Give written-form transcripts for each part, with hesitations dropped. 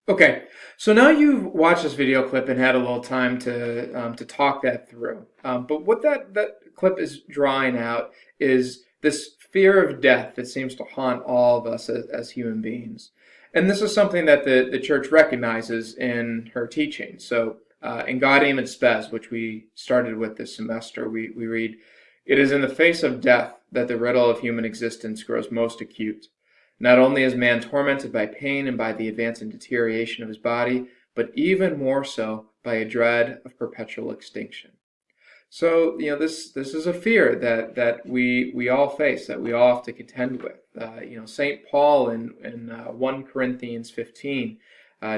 Okay, so now you've watched this video clip and had a little time to talk that through. But what that clip is drawing out is this fear of death that seems to haunt all of us as human beings. And this is something that the church recognizes in her teaching. So in Gaudium et Spes, which we started with this semester, we read, "It is in the face of death that the riddle of human existence grows most acute. Not only is man tormented by pain and by the advancing deterioration of his body, but even more so by a dread of perpetual extinction." So, this is a fear that we all face, that we all have to contend with. Saint Paul in 1 Corinthians 15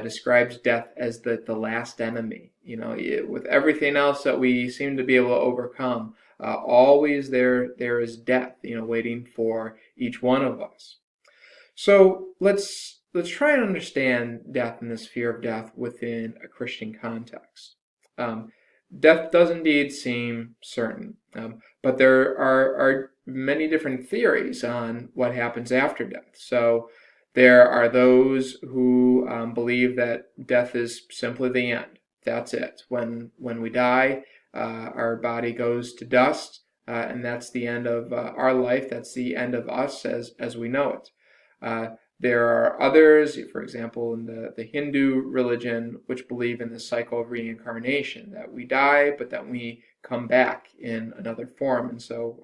describes death as the last enemy. With everything else that we seem to be able to overcome, always there is death, waiting for each one of us. So let's try and understand death and this fear of death within a Christian context. Um, Death does indeed seem certain, but there are many different theories on what happens after death. So there are those who believe that death is simply the end. That's it. When we die, our body goes to dust, and that's the end of our life. That's the end of us as we know it. There are others, for example, in the Hindu religion, which believe in the cycle of reincarnation, that we die, but that we come back in another form, and so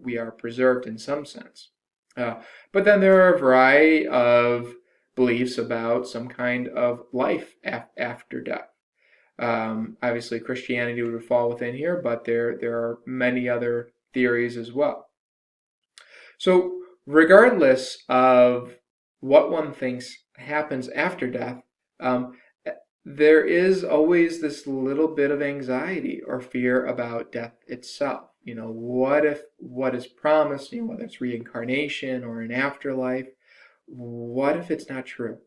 we are preserved in some sense. But then there are a variety of beliefs about some kind of life after death. Obviously, Christianity would fall within here, but there are many other theories as well. So, regardless of what one thinks happens after death, um, there is always this little bit of anxiety or fear about death itself. What if what is promised, whether it's reincarnation or an afterlife, what if it's not true?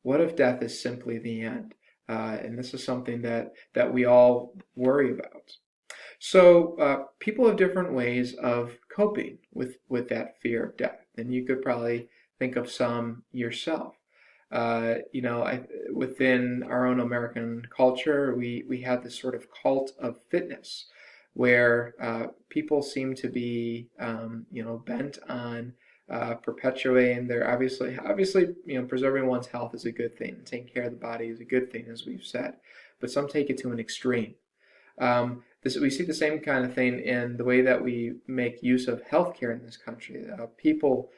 What if death is simply the end? And this is something that we all worry about. So people have different ways of coping with that fear of death, and you could probably think of some yourself. Within our own American culture, we have this sort of cult of fitness, where people seem to be, bent on perpetuating their obviously, preserving one's health is a good thing. Taking care of the body is a good thing, as we've said, but some take it to an extreme. We see the same kind of thing in the way that we make use of healthcare in this country. People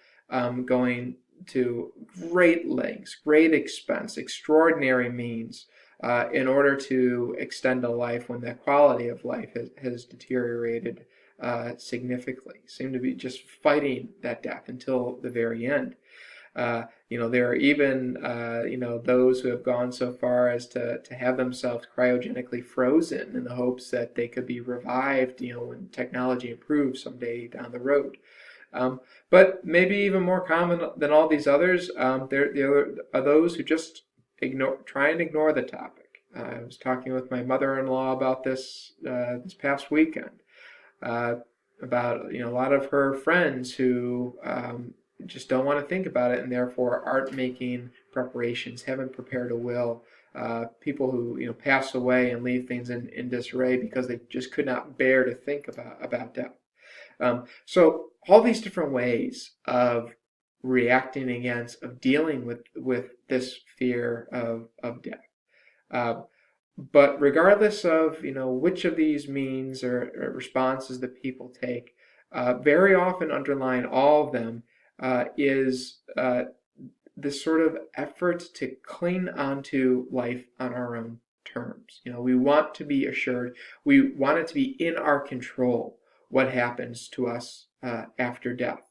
going to great lengths, great expense, extraordinary means in order to extend a life when the quality of life has deteriorated significantly. Seem to be just fighting that death until the very end. There are even, those who have gone so far as to have themselves cryogenically frozen in the hopes that they could be revived, when technology improves someday down the road. But maybe even more common than all these others, there are those who just try and ignore the topic. I was talking with my mother-in-law about this past weekend, about a lot of her friends who just don't want to think about it and therefore aren't making preparations, haven't prepared a will. People who pass away and leave things in disarray because they just could not bear to think about death. So all these different ways of reacting against, of dealing with this fear of death. But regardless of which of these means or responses that people take, very often underlying all of them is this sort of effort to cling onto life on our own terms. We want to be assured, we want it to be in our control what happens to us after death.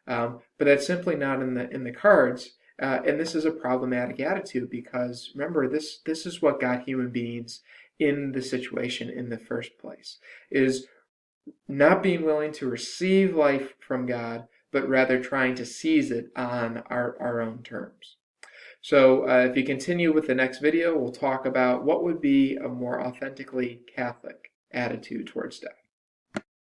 But that's simply not in the cards. And this is a problematic attitude because remember, this is what got human beings in the situation in the first place, is not being willing to receive life from God, but rather trying to seize it on our own terms. So if you continue with the next video, we'll talk about what would be a more authentically Catholic attitude towards death.